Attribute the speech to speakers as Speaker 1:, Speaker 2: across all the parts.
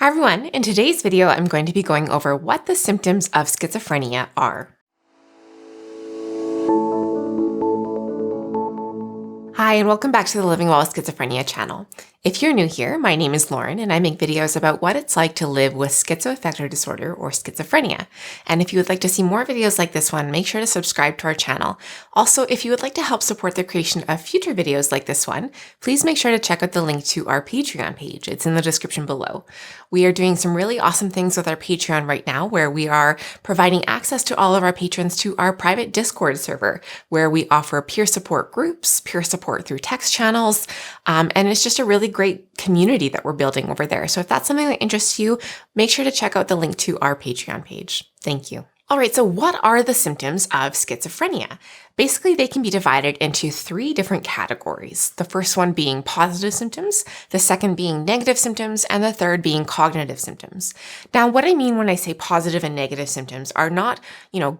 Speaker 1: Hi everyone, in today's video I'm going to be going over what the symptoms of schizophrenia are. Hi and welcome back to the Living Well with Schizophrenia channel. If you're new here, my name is Lauren and I make videos about what it's like to live with schizoaffective disorder or schizophrenia. And if you would like to see more videos like this one, make sure to subscribe to our channel. Also, if you would like to help support the creation of future videos like this one, please make sure to check out the link to our Patreon page. It's in the description below. We are doing some really awesome things with our Patreon right now, where we are providing access to all of our patrons to our private Discord server, where we offer peer support groups, peer support through text channels, and it's just a really great community that we're building over there. So if that's something that interests you, make sure to check out the link to our Patreon page. Thank you. All right, so what are the symptoms of schizophrenia? Basically, they can be divided into three different categories. The first one being positive symptoms, the second being negative symptoms, and the third being cognitive symptoms. Now, what I mean when I say positive and negative symptoms are not,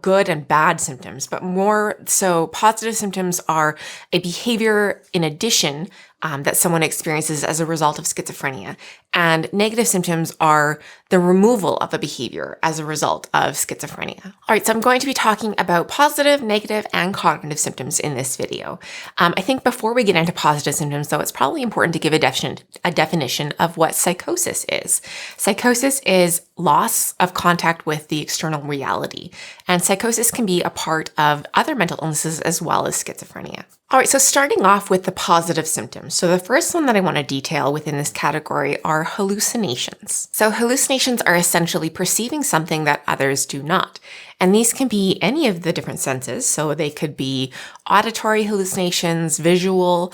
Speaker 1: good and bad symptoms, but more so positive symptoms are a behavior in addition that someone experiences as a result of schizophrenia. And negative symptoms are the removal of a behavior as a result of schizophrenia. All right, so I'm going to be talking about positive, negative, and cognitive symptoms in this video. I think before we get into positive symptoms, though, it's probably important to give a definition of what psychosis is. Psychosis is loss of contact with the external reality. And psychosis can be a part of other mental illnesses as well as schizophrenia. All right, so starting off with the positive symptoms. So the first one that I want to detail within this category are hallucinations. So hallucinations are essentially perceiving something that others do not. And these can be any of the different senses. So they could be auditory hallucinations, visual,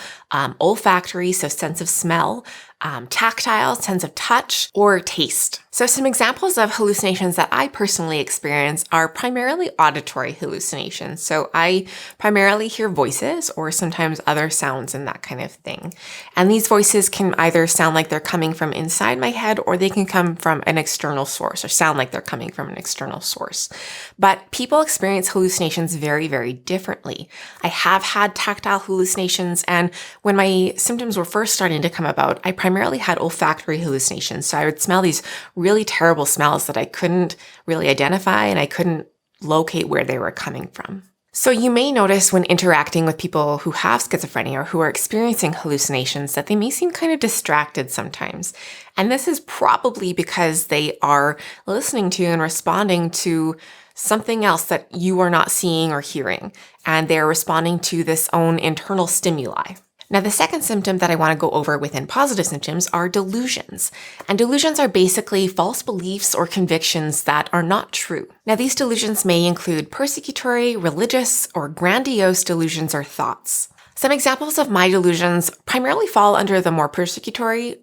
Speaker 1: olfactory, so sense of smell, tactile, sense of touch, or taste. So some examples of hallucinations that I personally experience are primarily auditory hallucinations. So I primarily hear voices or sometimes other sounds and that kind of thing. And these voices can either sound like they're coming from inside my head or they can come from an external source or sound like they're coming from an external source. But people experience hallucinations very, very differently. I have had tactile hallucinations, and when my symptoms were first starting to come about, I primarily had olfactory hallucinations. So I would smell these really terrible smells that I couldn't really identify and I couldn't locate where they were coming from. So you may notice when interacting with people who have schizophrenia or who are experiencing hallucinations that they may seem kind of distracted sometimes. And this is probably because they are listening to and responding to something else that you are not seeing or hearing, and they're responding to this own internal stimuli. Now, the second symptom that I want to go over within positive symptoms are delusions. And delusions are basically false beliefs or convictions that are not true. Now, these delusions may include persecutory, religious, or grandiose delusions or thoughts. Some examples of my delusions primarily fall under the more persecutory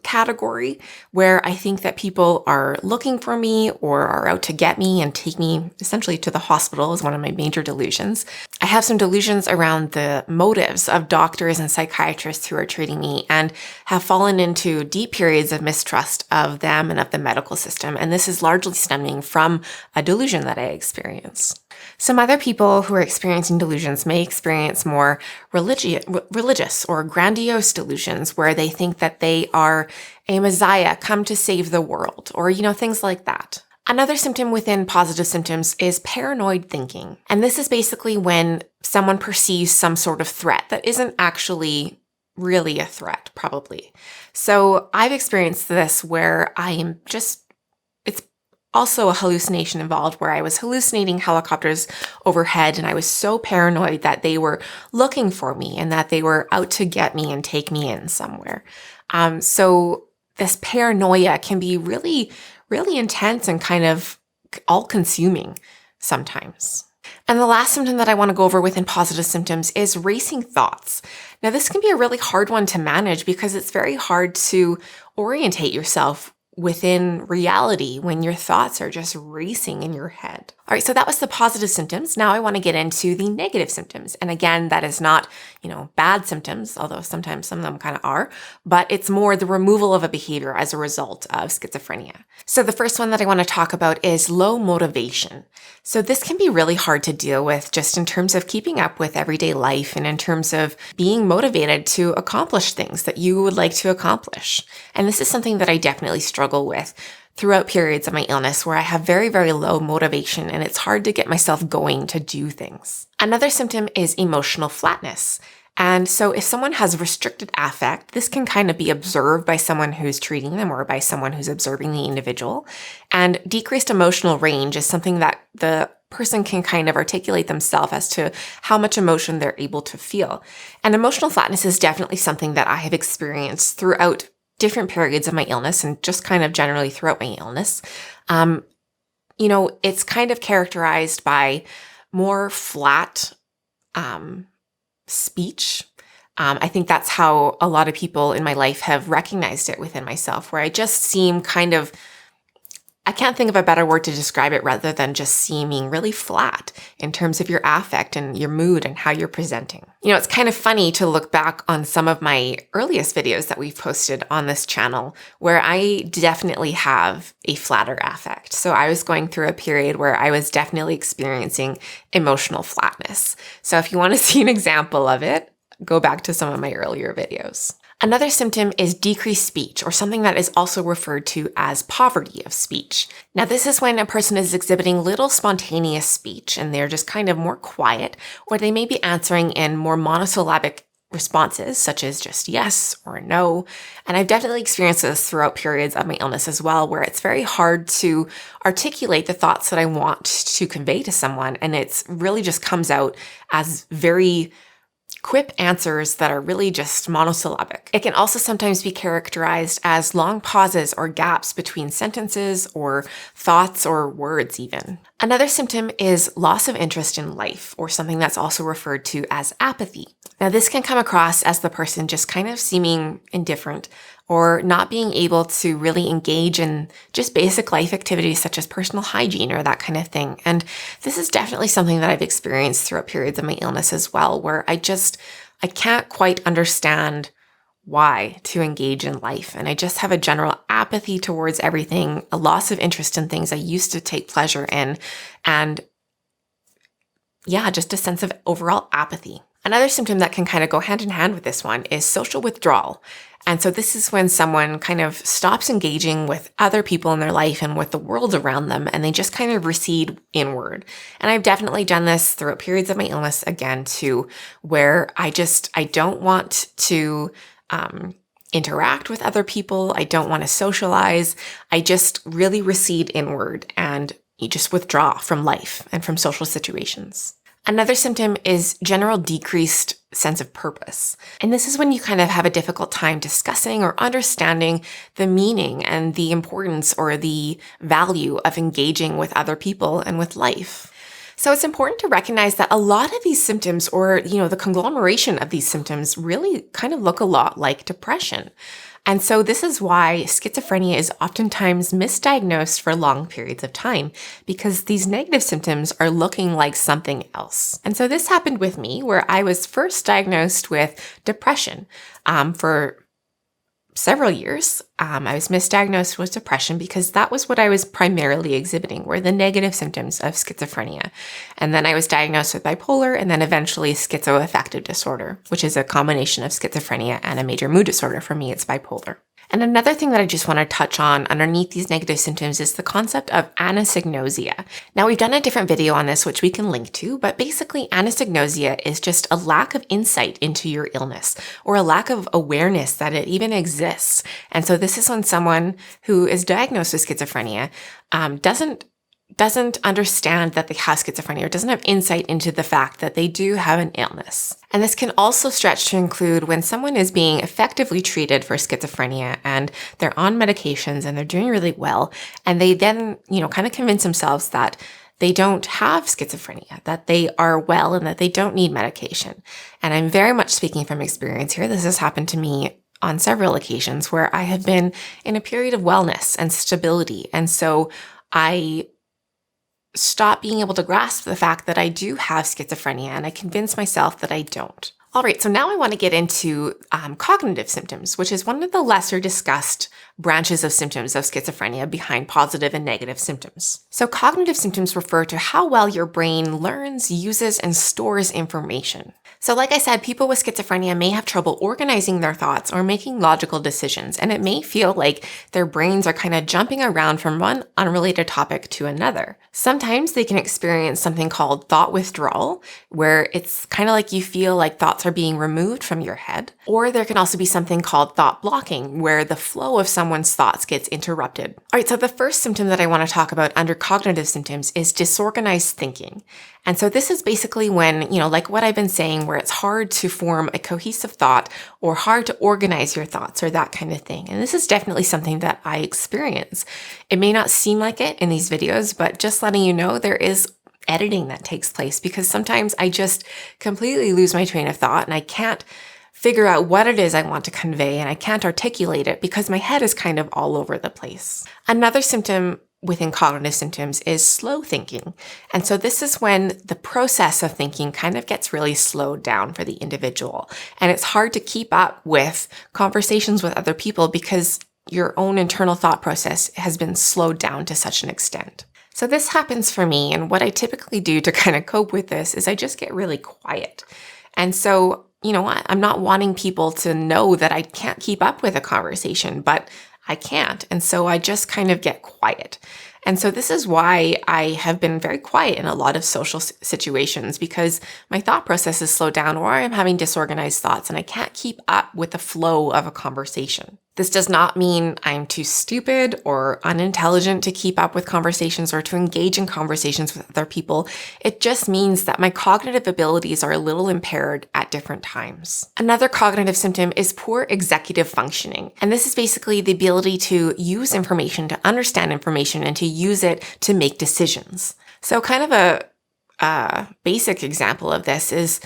Speaker 1: category, where I think that people are looking for me or are out to get me and take me essentially to the hospital is one of my major delusions. I have some delusions around the motives of doctors and psychiatrists who are treating me and have fallen into deep periods of mistrust of them and of the medical system. And this is largely stemming from a delusion that I experience. Some other people who are experiencing delusions may experience more religious or grandiose delusions where they think that they are a messiah come to save the world or, things like that. Another symptom within positive symptoms is paranoid thinking. And this is basically when someone perceives some sort of threat that isn't actually really a threat, probably. So I've experienced this where it's also a hallucination involved where I was hallucinating helicopters overhead and I was so paranoid that they were looking for me and that they were out to get me and take me in somewhere. So this paranoia can be really, really intense and kind of all-consuming sometimes. And the last symptom that I want to go over within positive symptoms is racing thoughts. Now, this can be a really hard one to manage because it's very hard to orientate yourself within reality when your thoughts are just racing in your head. All right, so that was the positive symptoms. Now I want to get into the negative symptoms. And again, that is not, bad symptoms, although sometimes some of them kind of are, but it's more the removal of a behavior as a result of schizophrenia. So the first one that I want to talk about is low motivation. So this can be really hard to deal with just in terms of keeping up with everyday life and in terms of being motivated to accomplish things that you would like to accomplish. And this is something that I definitely struggle struggle with throughout periods of my illness where I have very, very low motivation and it's hard to get myself going to do things. Another symptom is emotional flatness. And so if someone has restricted affect, this can kind of be observed by someone who's treating them or by someone who's observing the individual. And decreased emotional range is something that the person can kind of articulate themselves as to how much emotion they're able to feel. And emotional flatness is definitely something that I have experienced throughout different periods of my illness and just kind of generally throughout my illness. It's kind of characterized by more flat speech. I think that's how a lot of people in my life have recognized it within myself, where I just seem kind of, I can't think of a better word to describe it rather than just seeming really flat in terms of your affect and your mood and how you're presenting. It's kind of funny to look back on some of my earliest videos that we've posted on this channel where I definitely have a flatter affect. So I was going through a period where I was definitely experiencing emotional flatness. So if you want to see an example of it, go back to some of my earlier videos. Another symptom is decreased speech, or something that is also referred to as poverty of speech. Now, this is when a person is exhibiting little spontaneous speech and they're just kind of more quiet, or they may be answering in more monosyllabic responses, such as just yes or no. And I've definitely experienced this throughout periods of my illness as well, where it's very hard to articulate the thoughts that I want to convey to someone. And it's really just comes out as very quip answers that are really just monosyllabic. It can also sometimes be characterized as long pauses or gaps between sentences or thoughts or words even. Another symptom is loss of interest in life, or something that's also referred to as apathy. Now, this can come across as the person just kind of seeming indifferent or not being able to really engage in just basic life activities such as personal hygiene or that kind of thing. And this is definitely something that I've experienced throughout periods of my illness as well, where I can't quite understand why to engage in life. And I just have a general apathy towards everything, a loss of interest in things I used to take pleasure in, and just a sense of overall apathy. Another symptom that can kind of go hand in hand with this one is social withdrawal. And so this is when someone kind of stops engaging with other people in their life and with the world around them, and they just kind of recede inward. And I've definitely done this throughout periods of my illness again too, where I don't want to interact with other people. I don't want to socialize. I just really recede inward and you just withdraw from life and from social situations. Another symptom is general decreased sense of purpose. And this is when you kind of have a difficult time discussing or understanding the meaning and the importance or the value of engaging with other people and with life. So it's important to recognize that a lot of these symptoms, or, the conglomeration of these symptoms, really kind of look a lot like depression. And so this is why schizophrenia is oftentimes misdiagnosed for long periods of time, because these negative symptoms are looking like something else. And so this happened with me, where I was first diagnosed with depression for several years. I was misdiagnosed with depression because that was what I was primarily exhibiting, were the negative symptoms of schizophrenia. And then I was diagnosed with bipolar and then eventually schizoaffective disorder, which is a combination of schizophrenia and a major mood disorder. For me, it's bipolar. And another thing that I just want to touch on underneath these negative symptoms is the concept of anosognosia. Now, we've done a different video on this, which we can link to, but basically anosognosia is just a lack of insight into your illness or a lack of awareness that it even exists. And so this is when someone who is diagnosed with schizophrenia doesn't understand that they have schizophrenia or doesn't have insight into the fact that they do have an illness. And this can also stretch to include when someone is being effectively treated for schizophrenia and they're on medications and they're doing really well, and they then, kind of convince themselves that they don't have schizophrenia, that they are well and that they don't need medication. And I'm very much speaking from experience here. This has happened to me on several occasions where I have been in a period of wellness and stability. And so I stop being able to grasp the fact that I do have schizophrenia, and I convince myself that I don't. All right, so now I want to get into cognitive symptoms, which is one of the lesser discussed branches of symptoms of schizophrenia behind positive and negative symptoms. So cognitive symptoms refer to how well your brain learns, uses, and stores information. So like I said, people with schizophrenia may have trouble organizing their thoughts or making logical decisions, and it may feel like their brains are kind of jumping around from one unrelated topic to another. Sometimes they can experience something called thought withdrawal, where it's kind of like you feel like thoughts are being removed from your head. Or there can also be something called thought blocking, where the flow of someone's thoughts gets interrupted. All right, so the first symptom that I want to talk about under cognitive symptoms is disorganized thinking. And so this is basically when, like what I've been saying, where it's hard to form a cohesive thought or hard to organize your thoughts or that kind of thing. And this is definitely something that I experience. It may not seem like it in these videos, but just letting you know, there is editing that takes place because sometimes I just completely lose my train of thought and I can't figure out what it is I want to convey and I can't articulate it because my head is kind of all over the place. Another symptom within cognitive symptoms is slow thinking. And so this is when the process of thinking kind of gets really slowed down for the individual. And it's hard to keep up with conversations with other people because your own internal thought process has been slowed down to such an extent. So this happens for me. And what I typically do to kind of cope with this is I just get really quiet. And so, I'm not wanting people to know that I can't keep up with a conversation, but I can't. And so I just kind of get quiet. And so this is why I have been very quiet in a lot of social situations because my thought process is slowed down or I'm having disorganized thoughts and I can't keep up with the flow of a conversation. This does not mean I'm too stupid or unintelligent to keep up with conversations or to engage in conversations with other people. It just means that my cognitive abilities are a little impaired at different times. Another cognitive symptom is poor executive functioning. And this is basically the ability to use information, to understand information, and to use it to make decisions. So kind of a basic example of this is,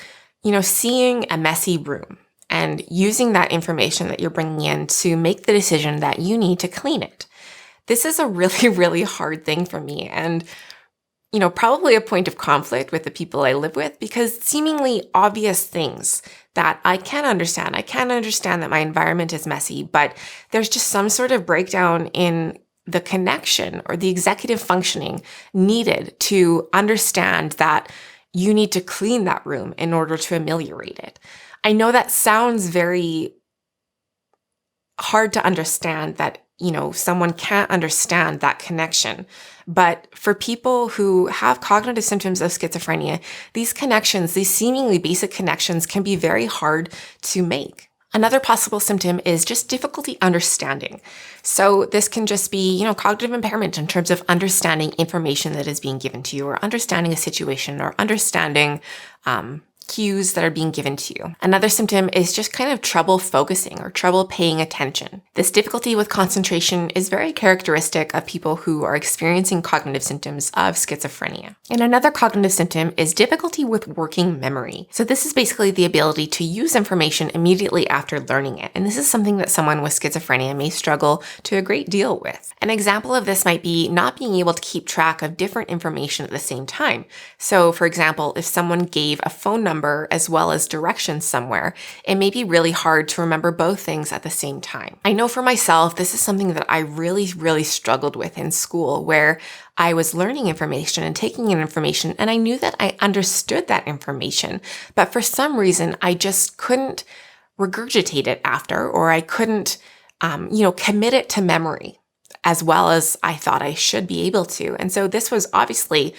Speaker 1: seeing a messy room and using that information that you're bringing in to make the decision that you need to clean it. This is a really, really hard thing for me and, probably a point of conflict with the people I live with because seemingly obvious things that I can understand. I can understand that my environment is messy, but there's just some sort of breakdown in the connection or the executive functioning needed to understand that you need to clean that room in order to ameliorate it. I know that sounds very hard to understand that, someone can't understand that connection. But for people who have cognitive symptoms of schizophrenia, these connections, these seemingly basic connections can be very hard to make. Another possible symptom is just difficulty understanding. So this can just be, cognitive impairment in terms of understanding information that is being given to you or understanding a situation or understanding cues that are being given to you. Another symptom is just kind of trouble focusing or trouble paying attention. This difficulty with concentration is very characteristic of people who are experiencing cognitive symptoms of schizophrenia. And another cognitive symptom is difficulty with working memory. So this is basically the ability to use information immediately after learning it. And this is something that someone with schizophrenia may struggle to a great deal with. An example of this might be not being able to keep track of different information at the same time. So for example, if someone gave a phone number as well as directions somewhere, it may be really hard to remember both things at the same time. I know for myself, this is something that I really, really struggled with in school, where I was learning information and taking in information, and I knew that I understood that information, but for some reason, I just couldn't regurgitate it after, or I couldn't, commit it to memory as well as I thought I should be able to. And so this was obviously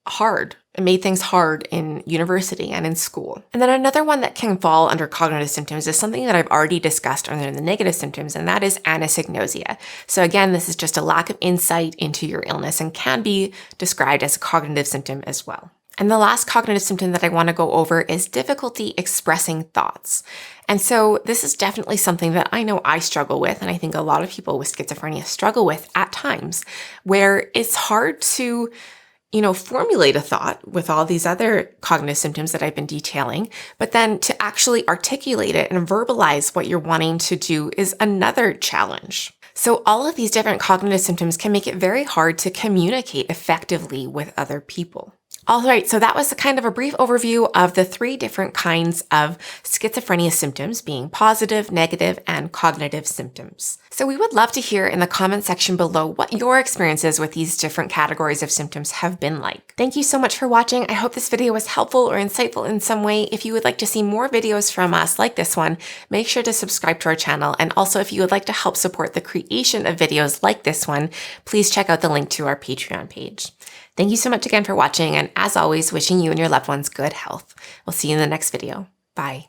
Speaker 1: hard. It made things hard in university and in school. And then another one that can fall under cognitive symptoms is something that I've already discussed under the negative symptoms, and that is anosognosia. So again, this is just a lack of insight into your illness and can be described as a cognitive symptom as well. And the last cognitive symptom that I want to go over is difficulty expressing thoughts. And so this is definitely something that I know I struggle with, and I think a lot of people with schizophrenia struggle with at times, where it's hard to formulate a thought with all these other cognitive symptoms that I've been detailing, but then to actually articulate it and verbalize what you're wanting to do is another challenge. So all of these different cognitive symptoms can make it very hard to communicate effectively with other people. All right, so that was kind of a brief overview of the 3 different kinds of schizophrenia symptoms, being positive, negative, and cognitive symptoms. So we would love to hear in the comment section below what your experiences with these different categories of symptoms have been like. Thank you so much for watching. I hope this video was helpful or insightful in some way. If you would like to see more videos from us like this one, make sure to subscribe to our channel. And also, if you would like to help support the creation of videos like this one, please check out the link to our Patreon page. Thank you so much again for watching, and as always, wishing you and your loved ones good health. We'll see you in the next video. Bye.